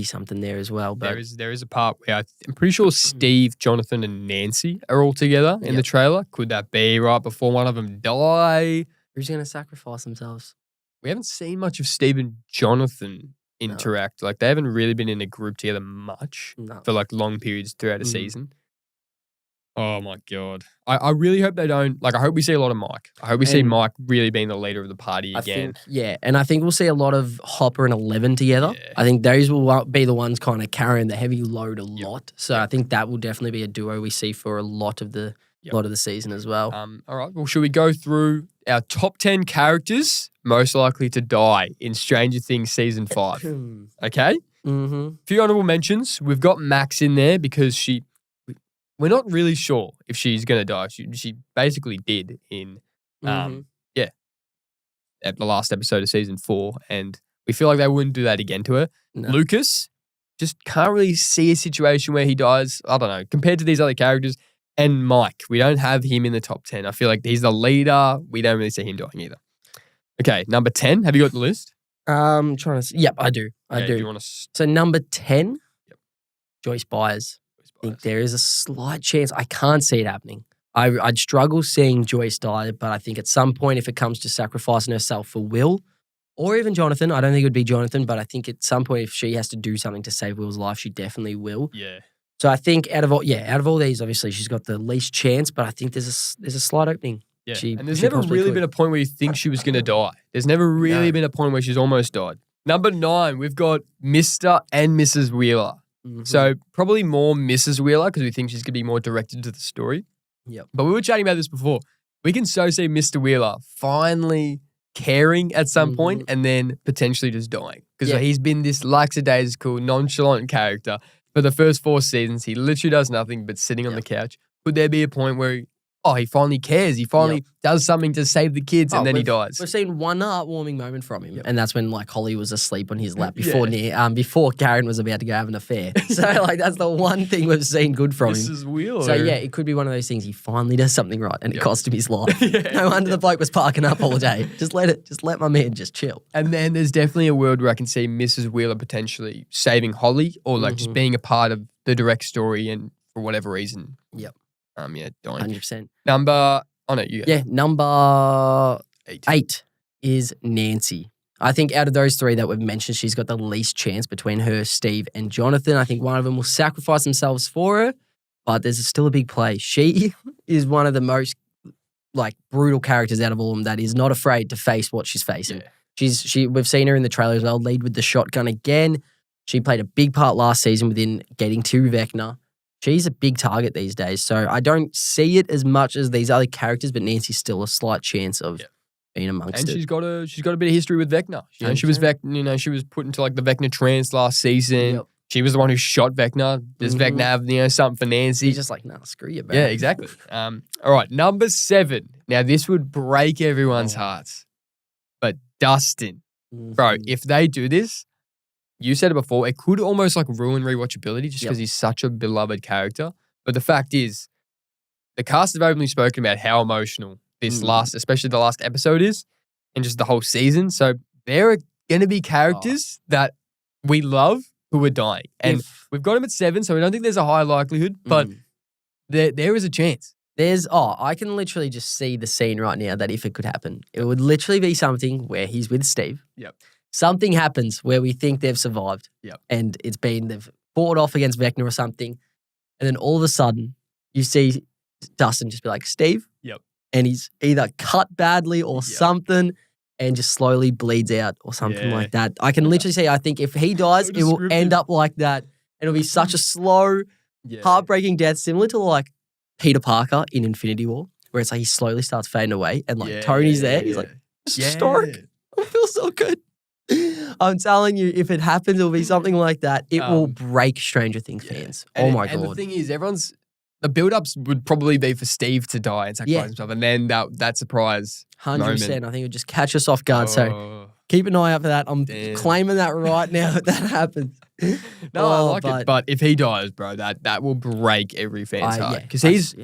something there as well. But there is a part where I'm pretty sure Steve, Jonathan, and Nancy are all together in the trailer. Could that be right before one of them die? Who's going to sacrifice themselves? We haven't seen much of Steve and Jonathan interact. Like they haven't really been in a group together much for like long periods throughout a season. Oh my God. I really hope they don't. Like, I hope we see a lot of Mike. I hope we see Mike really being the leader of the party again. And I think we'll see a lot of Hopper and 11 together. Yeah. I think those will be the ones kind of carrying the heavy load a lot. So I think that will definitely be a duo we see for a lot of the season as well. All right. Well, should we go through our top 10 characters most likely to die in Stranger Things Season 5? Okay? Mm-hmm. A few honorable mentions. We've got Max in there because we're not really sure if she's going to die. She basically did in, at the last episode of Season 4, and we feel like they wouldn't do that again to her. No. Lucas, just can't really see a situation where he dies. I don't know. Compared to these other characters, and Mike, we don't have him in the top 10. I feel like he's the leader. We don't really see him dying either. Okay, number 10. Have you got the list? Trying to see. Yep, I do. I do. Do you want to... So number 10, Joyce Byers. I think there is a slight chance. I can't see it happening. I'd struggle seeing Joyce die, but I think at some point, if it comes to sacrificing herself for Will, or even Jonathan, I don't think it would be Jonathan, but I think at some point, if she has to do something to save Will's life, she definitely will. Yeah. So I think out of all these, obviously she's got the least chance, but I think there's a slight opening. Yeah. And there's never really been a point where you think she was going to die. There's never really been a point where she's almost died. Number 9, we've got Mr. and Mrs. Wheeler. Mm-hmm. So probably more Mrs. Wheeler because we think she's going to be more directed to the story. Yep. But we were chatting about this before. We can so see Mr. Wheeler finally caring at some point and then potentially just dying. Because he's been this lackadaisical, nonchalant character for the first 4 seasons. He literally does nothing but sitting on the couch. Could there be a point where he finally cares. He finally does something to save the kids and then he dies. We've seen one heartwarming moment from him. And that's when like Holly was asleep on his lap before Karen was about to go have an affair. So like that's the one thing we've seen good from him. Mrs. Wheeler. So yeah, it could be one of those things. He finally does something right and it cost him his life. No wonder the bloke was parking up all day. Just let my man just chill. And then there's definitely a world where I can see Mrs. Wheeler potentially saving Holly or like just being a part of the direct story and for whatever reason. Yep. Dying. 100%. Number 8 is Nancy. I think out of those 3 that we've mentioned, she's got the least chance between her, Steve, and Jonathan. I think one of them will sacrifice themselves for her, but there's still a big play. She is one of the most like brutal characters out of all of them that is not afraid to face what she's facing. Yeah. We've seen her in the trailer as well, lead with the shotgun again. She played a big part last season within getting to Vecna. She's a big target these days, so I don't see it as much as these other characters, but Nancy's still a slight chance of being amongst it. And she's got a bit of history with Vecna. She was she was put into like the Vecna trance last season. Yep. She was the one who shot Vecna. Does Vecna have something for Nancy? He's just like, nah, screw you, bro. Yeah, exactly. All right, number 7. Now this would break everyone's hearts, but Dustin, bro, if they do this. You said it before, it could almost like ruin rewatchability just because he's such a beloved character. But the fact is, the cast have openly spoken about how emotional this especially the last episode is and just the whole season. So there are going to be characters that we love who are dying. And we've got them at 7, so we don't think there's a high likelihood, but there is a chance. I can literally just see the scene right now that if it could happen, it would literally be something where he's with Steve. Yep. Something happens where we think they've survived. Yep. And they've fought off against Vecna or something. And then all of a sudden, you see Dustin just be like, Steve. Yep. And he's either cut badly or something and just slowly bleeds out or something like that. I can literally say, I think if he dies, it will end up like that. It'll be such a slow, heartbreaking death, similar to like Peter Parker in Infinity War, where it's like he slowly starts fading away and like Tony's there. He's like, it's historic. I feel so good. I'm telling you, if it happens, it'll be something like that. It will break Stranger Things fans. Oh my God. And the thing is, the build-ups would probably be for Steve to die and sacrifice himself, and then that surprise 100%. moment. I think it would just catch us off guard. So keep an eye out for that. I'm claiming that right now if that happens. No, I like it. But if he dies, bro, that will break every fan's heart. Because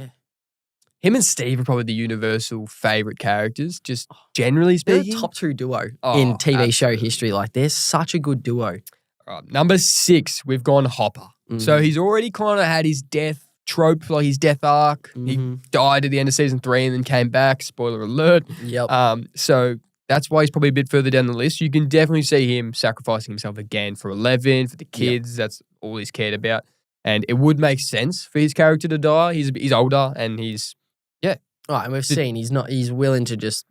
him and Steve are probably the universal favorite characters, just generally speaking. They're a top 2 duo in TV show history. Like, they're such a good duo. All right, number 6, we've gone Hopper. So he's already kind of had his death trope, like his death arc. He died at the end of season 3 and then came back. Spoiler alert. Yep. So that's why he's probably a bit further down the list. You can definitely see him sacrificing himself again for 11, for the kids. That's all he's cared about. And it would make sense for his character to die. He's older and he's, Right, and we've seen he's willing to just,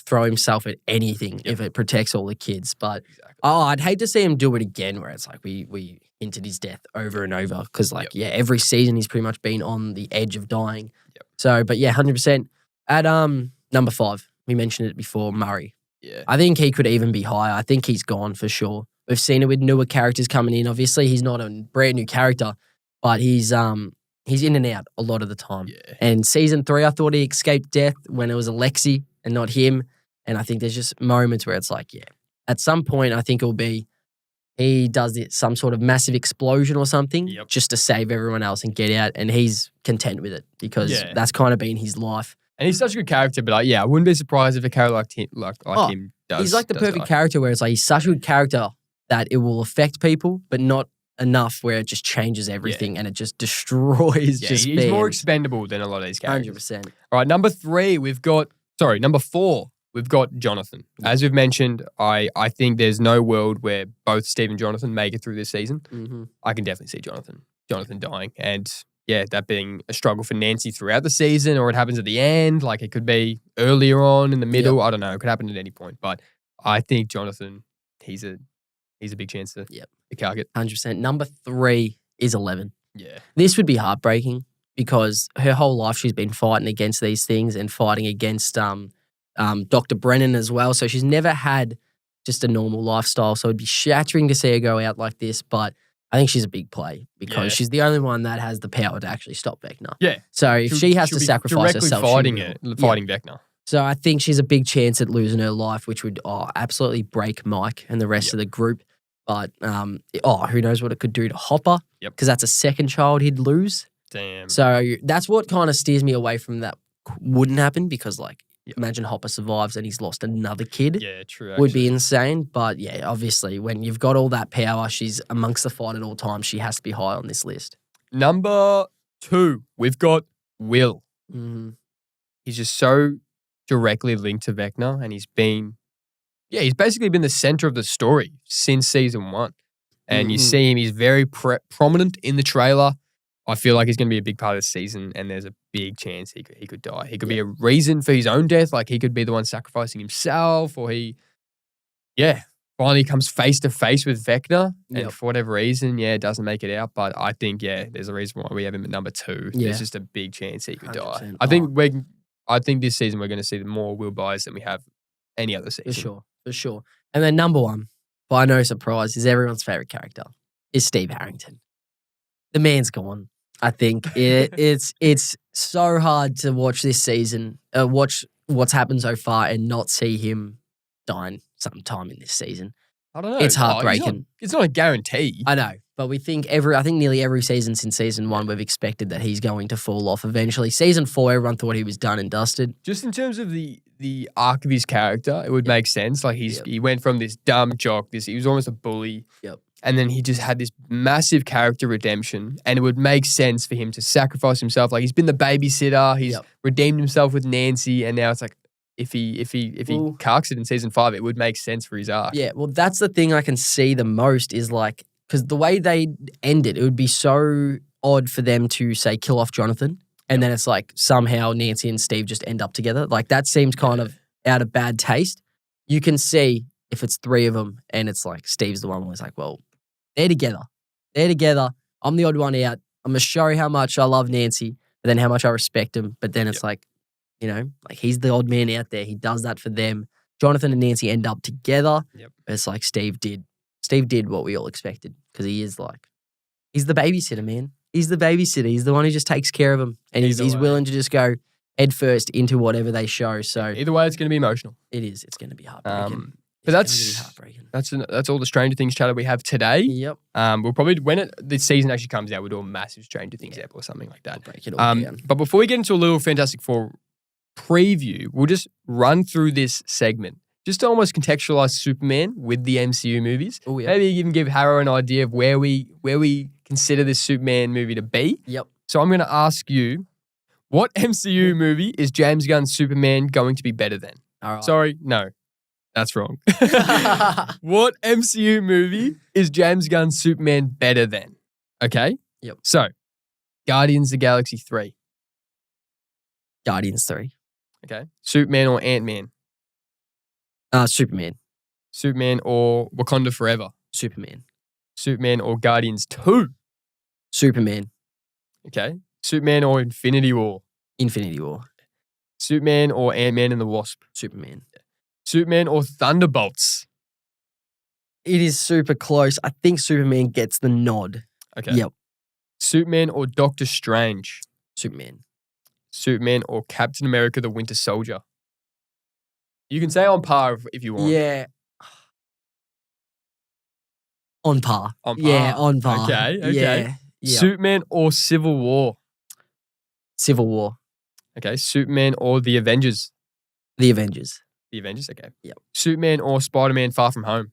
throw himself at anything if it protects all the kids. But, I'd hate to see him do it again where it's like we hinted his death over and over because, every season he's pretty much been on the edge of dying. Yep. So, but 100%. At number 5, we mentioned it before, Murray. Yeah. I think he could even be higher. I think he's gone for sure. We've seen it with newer characters coming in. Obviously, he's not a brand new character, but he's in and out a lot of the time. Yeah. And season 3, I thought he escaped death when it was Alexi and not him. And I think there's just moments where it's like, at some point, I think it'll be he does some sort of massive explosion or something just to save everyone else and get out. And he's content with it because that's kind of been his life. And he's such a good character, but I wouldn't be surprised if a character like him does. He's like the perfect character where it's like he's such a good character that it will affect people, but not enough where it just changes everything and it just destroys he's fans. more expendable than a lot of these characters. 100%. All right, number 4, we've got Jonathan. As we've mentioned, I think there's no world where both Steve and Jonathan make it through this season. Mm-hmm. I can definitely see Jonathan dying. And that being a struggle for Nancy throughout the season, or it happens at the end, like it could be earlier on in the middle. I don't know. It could happen at any point. But I think Jonathan, he's a big chance to target. 100%. Number 3 is 11. Yeah. This would be heartbreaking because her whole life she's been fighting against these things and fighting against Dr. Brennan as well. So she's never had just a normal lifestyle. So it'd be shattering to see her go out like this. But I think she's a big play because she's the only one that has the power to actually stop Vecna. Yeah. So if she has to sacrifice herself, fighting Vecna. So I think she's a big chance at losing her life, which would absolutely break Mike and the rest of the group. But who knows what it could do to Hopper? Because that's a second child he'd lose. Damn. So that's what kind of steers me away from that. Wouldn't happen because imagine Hopper survives and he's lost another kid. Yeah, true. Actually. Would be insane. But obviously when you've got all that power, she's amongst the fight at all times. She has to be high on this list. Number 2, we've got Will. Mm-hmm. He's just so directly linked to Vecna, and he's basically been the center of the story since season 1. And you see him, he's very prominent in the trailer. I feel like he's going to be a big part of the season, and there's a big chance he could die. He could be a reason for his own death, like he could be the one sacrificing himself, or he finally comes face to face with Vecna, and for whatever reason, doesn't make it out. But I think, there's a reason why we have him at number 2. Yeah. There's just a big chance he could die. 100%. I think this season we're going to see more Will Byers than we have any other season. For sure. And then number 1, by no surprise, is everyone's favorite character, is Steve Harrington. The man's gone. I think it's so hard to watch this season, watch what's happened so far and not see him dying sometime in this season. I don't know. It's heartbreaking. It's not a guarantee. I know, but we think I think nearly every season since season 1, we've expected that he's going to fall off eventually. Season 4, everyone thought he was done and dusted. Just in terms of the the arc of his character, it would make sense. Like he went from this dumb jock, he was almost a bully. Yep. And then he just had this massive character redemption, and it would make sense for him to sacrifice himself. Like he's been the babysitter, he's redeemed himself with Nancy, and now it's like if he carks it in season 5, it would make sense for his arc. Yeah, well, that's the thing I can see the most is like, because the way they end it would be so odd for them to say kill off Jonathan, and then it's like somehow Nancy and Steve just end up together. Like that seems kind of out of bad taste. You can see if it's 3 of them, and it's like Steve's the one where it's like, well, they're together. They're together. I'm the odd one out. I'm going to show how much I love Nancy, but then how much I respect him. But then it's like, you know, like he's the odd man out there. He does that for them. Jonathan and Nancy end up together. Yep. It's like Steve did what we all expected, because he is like, he's the babysitter, man. He's the babysitter. He's the one who just takes care of him. And he's willing to just go head first into whatever they show. So either way, it's going to be emotional. It is. It's going to be heartbreaking. But that's all the Stranger Things chatter we have today. Yep. We'll probably, when the season actually comes out, we'll do a massive Stranger Things ep or something like that. We'll break it all down. But before we get into a little Fantastic Four preview, we'll just run through this segment just to almost contextualize Superman with the MCU movies. Oh, yeah. Maybe even give Harrow an idea of where we consider this Superman movie to be. Yep. So I'm going to ask you, what MCU movie is James Gunn's Superman going to be better than? All right. Sorry, no. That's wrong. What MCU movie is James Gunn's Superman better than? Okay? Yep. So, Guardians of the Galaxy 3. Guardians 3. Okay. Superman or Ant-Man? Superman. Superman or Wakanda Forever? Superman. Superman or Guardians 2? Superman. Okay. Superman or Infinity War? Infinity War. Superman or Ant-Man and the Wasp? Superman. Superman or Thunderbolts? It is super close. I think Superman gets the nod. Okay. Yep. Superman or Doctor Strange? Superman. Superman or Captain America the Winter Soldier? You can say on par if you want. Yeah. On par. On par. Yeah, on par. Okay. Yeah. Superman or Civil War? Civil War. Okay. Superman or The Avengers? The Avengers. The Avengers, okay. Yep. Superman or Spider-Man Far From Home?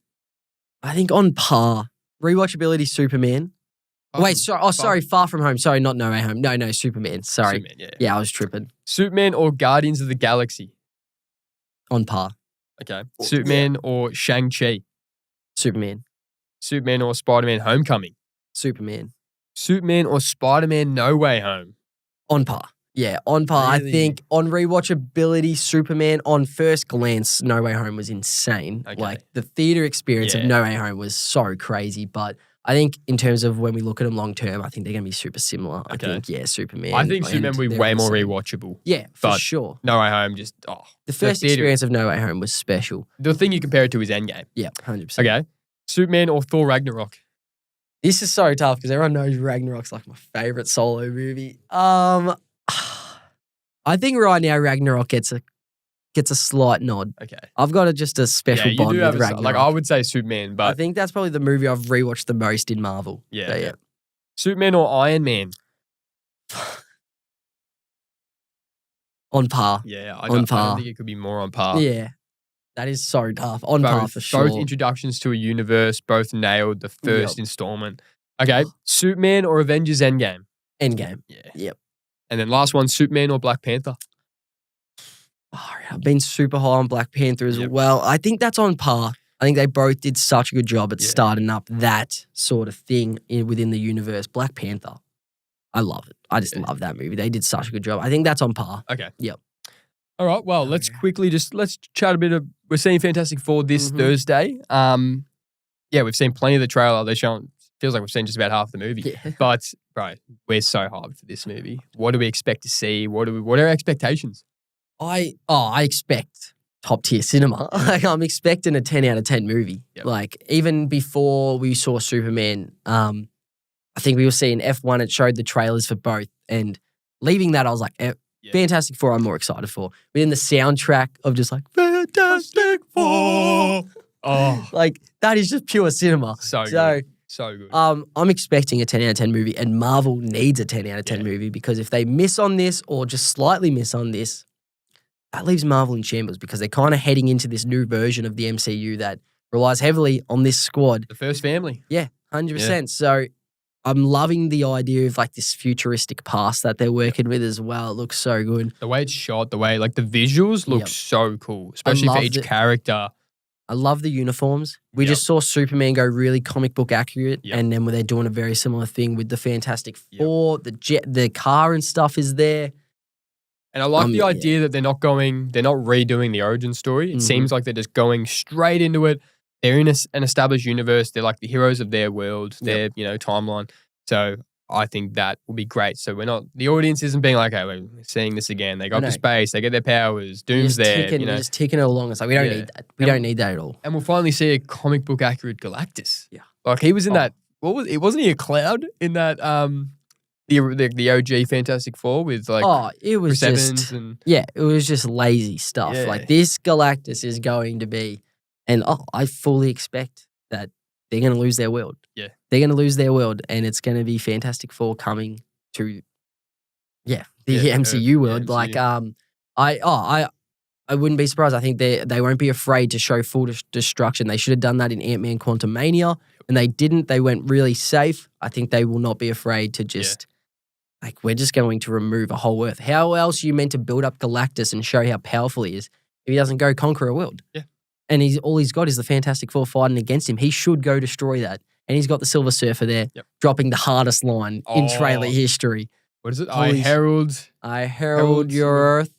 I think on par. Rewatchability, Superman. Sorry, Far From Home. Sorry, not No Way Home. No, Superman. Sorry. Superman, Yeah, I was tripping. Superman or Guardians of the Galaxy? On par. Okay. Superman or Shang-Chi? Superman. Superman or Spider-Man Homecoming? Superman. Superman or Spider-Man No Way Home? On par. Yeah, on par. Really? I think on rewatchability, Superman, on first glance, No Way Home was insane. Okay. Like the theater experience of No Way Home was so crazy. But I think in terms of when we look at them long term, I think they're going to be super similar. Okay. I think, Superman. I think Superman will be way more insane. rewatchable. Yeah, for But sure. No Way Home just, The first theater- experience of No Way Home was special. The thing you compare it to is Endgame. Yeah, 100%. Okay. Superman or Thor Ragnarok? This is so tough because everyone knows Ragnarok's like my favorite solo movie. I think right now Ragnarok gets a slight nod. Okay. I've got just a special you bond do have with Ragnarok. like I would say Superman, I but think that's probably the movie I've rewatched the most in Marvel. yeah, So, yeah. Superman or Iron Man? On par. Yeah, I On don't par. think it could be more on par. Yeah. That is so tough. On par for sure. Both introductions to a universe, both nailed the first installment. Okay, Superman or Avengers Endgame? Endgame. Yeah. Yep. And then last one, Superman or Black Panther? Oh, I've been super high on Black Panther as well. I think that's on par. I think they both did such a good job at starting up that sort of thing within the universe. Black Panther. I love it. I just love that movie. They did such a good job. I think that's on par. Okay. Yep. All right. Well, let's chat a bit of. We're seeing Fantastic Four this Thursday. We've seen plenty of the trailer. They're showing. Feels like we've seen just about half the movie. Yeah. But bro, we're so hyped for this movie. What do we expect to see? What are our expectations? I expect top tier cinema. Like I'm expecting a 10 out of 10 movie. Yep. Like even before we saw Superman, I think we were seeing F1. It showed the trailers for both, and leaving that, I was like, Fantastic Four. I'm more excited for. Within the soundtrack of just like Fantastic Four. Oh, Like that is just pure cinema. so good. So good. I'm expecting a 10 out of 10 movie, and Marvel needs a 10 out of 10 movie because if they miss on this or just slightly miss on this, that leaves Marvel in shambles because they're kind of heading into this new version of the MCU that relies heavily on this squad. The first family. Yeah, 100%. So I'm loving the idea of like this futuristic past that they're working with as well. It looks so good. The way it's shot, the way like the visuals look so cool, especially for each character. I love the uniforms. We just saw Superman go really comic book accurate, and then they're doing a very similar thing with the Fantastic Four. The car and stuff is there. And I like the idea that they're not redoing the origin story. It seems like they're just going straight into it. They're in an established universe. They're like the heroes of their world, their timeline. So I think that will be great. So the audience isn't being like, hey, we're seeing this again. They go up to space. They get their powers. Doom's there. You're just ticking it along. It's like, we don't need that. We don't need that at all. And we'll finally see a comic book accurate Galactus. Yeah. Like he was in that, wasn't he a cloud in that, the OG Fantastic Four with like it was Chris just Evans it was just lazy stuff. Yeah. Like this Galactus is going to be, and I fully expect that they're going to lose their world. Yeah. They're going to lose their world, and it's going to be Fantastic Four coming to the MCU world. MCU. Like I wouldn't be surprised. I think they won't be afraid to show full destruction. They should have done that in Ant-Man Quantumania, and they didn't. They went really safe. I think they will not be afraid to just like, we're just going to remove a whole Earth. How else are you meant to build up Galactus and show how powerful he is if he doesn't go conquer a world? Yeah. And all he's got is the Fantastic Four fighting against him. He should go destroy that. And he's got the Silver Surfer there, dropping the hardest line in trailer history. What is it? I herald your Earth.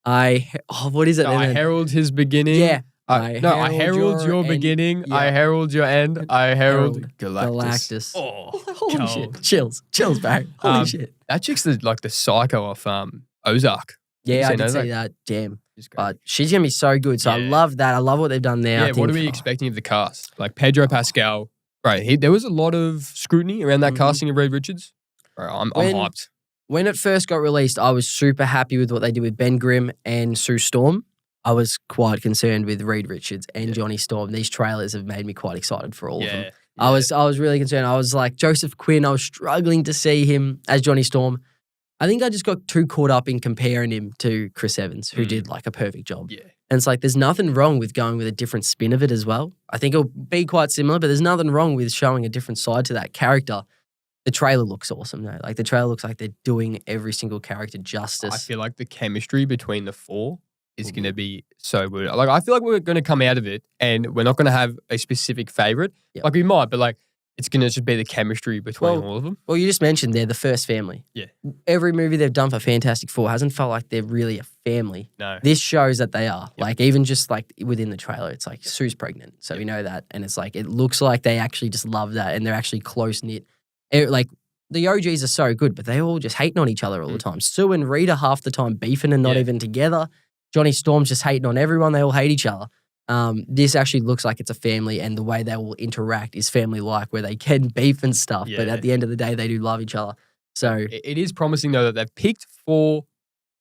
What is it? No, I herald his beginning. Yeah. I herald your beginning. I herald your end. I herald Galactus. Holy shit. Chills, Barry. Holy shit. That chick's the psycho of Ozark. Yeah, I did see that. Damn. But she's going to be so good. So I love that. I love what they've done there. Yeah, what are we expecting of the cast? Like Pedro Pascal. Right. There was a lot of scrutiny around that casting of Reed Richards. Bro, I'm hyped. When it first got released, I was super happy with what they did with Ben Grimm and Sue Storm. I was quite concerned with Reed Richards and Johnny Storm. These trailers have made me quite excited for all of them. I was really concerned. I was like, Joseph Quinn, I was struggling to see him as Johnny Storm. I think I just got too caught up in comparing him to Chris Evans, who did like a perfect job. Yeah. And it's like, there's nothing wrong with going with a different spin of it as well. I think it'll be quite similar, but there's nothing wrong with showing a different side to that character. The trailer looks awesome though. Like the trailer looks like they're doing every single character justice. I feel like the chemistry between the four is going to be so good. Like I feel like we're going to come out of it and we're not going to have a specific favorite. Yep. Like we might, but like it's going to just be the chemistry between all of them. Well, you just mentioned they're the first family. Yeah. Every movie they've done for Fantastic Four hasn't felt like they're really a family. No. This shows that they are. Yep. Like even just like within the trailer, it's like Sue's pregnant. So we know that. And it's like, it looks like they actually just love that and they're actually close-knit. Like the OGs are so good, but they all just hating on each other all the time. Sue and Rita half the time beefing and not even together. Johnny Storm's just hating on everyone. They all hate each other. This actually looks like it's a family and the way they will interact is family-like where they can beef and stuff. Yeah. But at the end of the day, they do love each other. So it is promising though that they've picked four.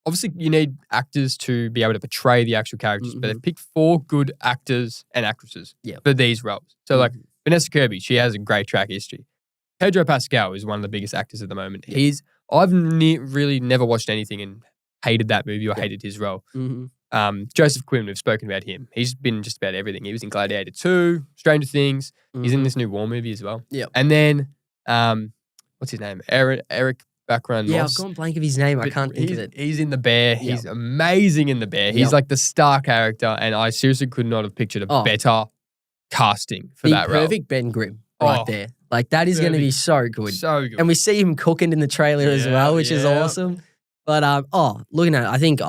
Obviously, you need actors to be able to portray the actual characters, but they've picked four good actors and actresses for these roles. So like Vanessa Kirby, she has a great track history. Pedro Pascal is one of the biggest actors at the moment. I've really never watched anything and hated that movie or hated his role. Joseph Quinn, we've spoken about him. He's been just about everything. He was in Gladiator 2, Stranger Things. He's in this new War movie as well. Yeah. And then, what's his name? Eric Baccarin. Yeah, I've gone blank of his name. I can't think of it. He's in The Bear. He's amazing in The Bear. He's like the star character, and I seriously could not have pictured a better casting for that role. Perfect Ben Grimm right there. Like that is going to be so good. So good. And we see him cooking in the trailer as well, which is awesome. But looking at it, I think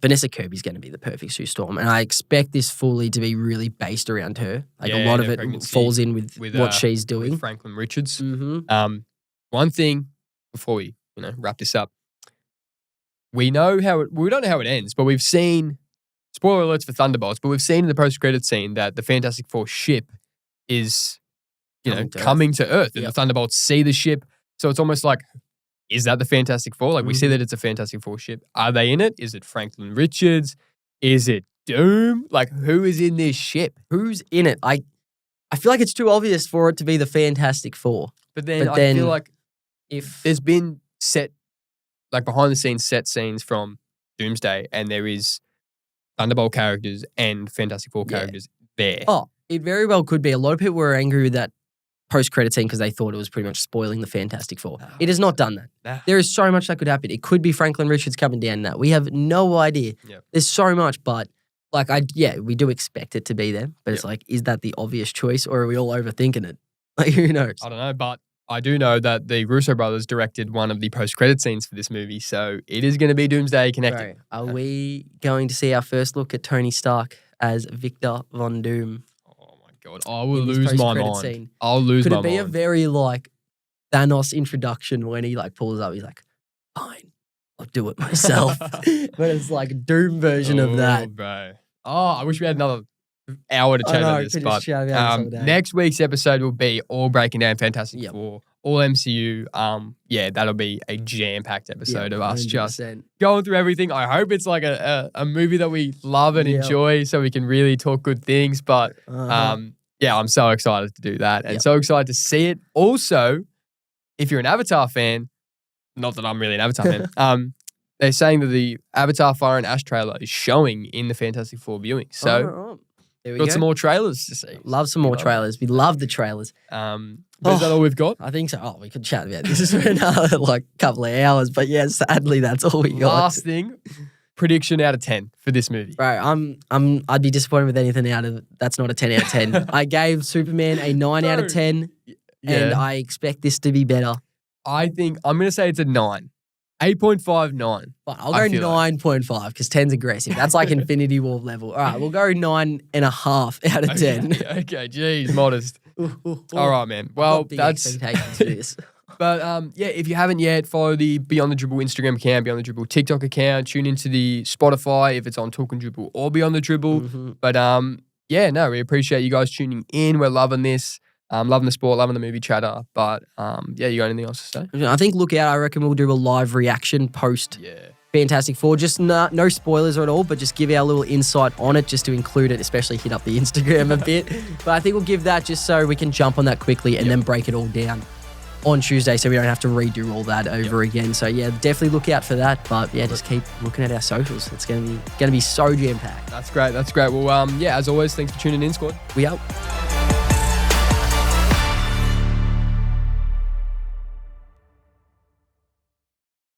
Vanessa Kirby's going to be the perfect Sue Storm, and I expect this fully to be really based around her. Like a lot of it falls in with what she's doing. With Franklin Richards. One thing before we wrap this up, we don't know how it ends, but we've seen spoiler alerts for Thunderbolts, but we've seen in the post-credit scene that the Fantastic Four ship is coming to Earth, and the Thunderbolts see the ship, so it's almost like, is that the Fantastic Four? Like, we see that it's a Fantastic Four ship. Are they in it? Is it Franklin Richards? Is it Doom? Like, who is in this ship? Who's in it? I feel like it's too obvious for it to be the Fantastic Four. But then I feel like if there's been behind-the-scenes set scenes from Doomsday and there is Thunderbolt characters and Fantastic Four characters there. Oh, it very well could be. A lot of people were angry with that post-credit scene because they thought it was pretty much spoiling the Fantastic Four. It has not done that. Nah. There is so much that could happen. It could be Franklin Richards coming down now. We have no idea. Yep. There's so much, but like we do expect it to be there. But it's like, is that the obvious choice or are we all overthinking it? Like, who knows? I don't know, but I do know that the Russo brothers directed one of the post-credit scenes for this movie, so it is going to be Doomsday connected. Bro, are we going to see our first look at Tony Stark as Victor Von Doom? God, I will lose my mind. Scene. I'll lose my mind. Could it be a very like Thanos introduction when he like pulls up? He's like, "Fine, I'll do it myself." But it's like a Doom version of that. Bro. Oh, I wish we had another hour to chat about this. But next week's episode will be all breaking down Fantastic Four, all MCU. That'll be a jam-packed episode of us 100%. Just going through everything. I hope it's like a movie that we love and enjoy, so we can really talk good things. But I'm so excited to do that and so excited to see it. Also, if you're an Avatar fan, not that I'm really an Avatar fan, they're saying that the Avatar Fire and Ash trailer is showing in the Fantastic Four viewing. So got some more trailers to see. Love some more trailers. We love the trailers. Is that all we've got? I think so. Oh, we could chat about this for another couple of hours. But yeah, sadly, that's all we got. Last thing, prediction out of 10 for this movie. Bro, I'd be disappointed with anything that's not a 10 out of 10. I gave Superman a 9 out of 10, and I expect this to be better. I think I'm going to say it's a 9. 8.5, 9. But I'll go 9.5 because 10's aggressive. That's like Infinity War level. All right, we'll go 9.5 out of 10. Okay, geez, modest. All right, man. Well, that's expectations for this. But if you haven't yet, follow the Beyond the Dribble Instagram account, Beyond the Dribble TikTok account. Tune into the Spotify if it's on Talk and Dribble or Beyond the Dribble. Mm-hmm. But we appreciate you guys tuning in. We're loving this. Loving the sport, loving the movie chatter. But you got anything else to say? I think look out. I reckon we'll do a live reaction post Fantastic Four. Just no spoilers at all, but just give our little insight on it just to include it, especially hit up the Instagram a bit. But I think we'll give that just so we can jump on that quickly and then break it all down on Tuesday so we don't have to redo all that over again. So definitely look out for that. But just keep looking at our socials. It's gonna be so jam-packed. That's great. Well, as always, thanks for tuning in, squad. We out.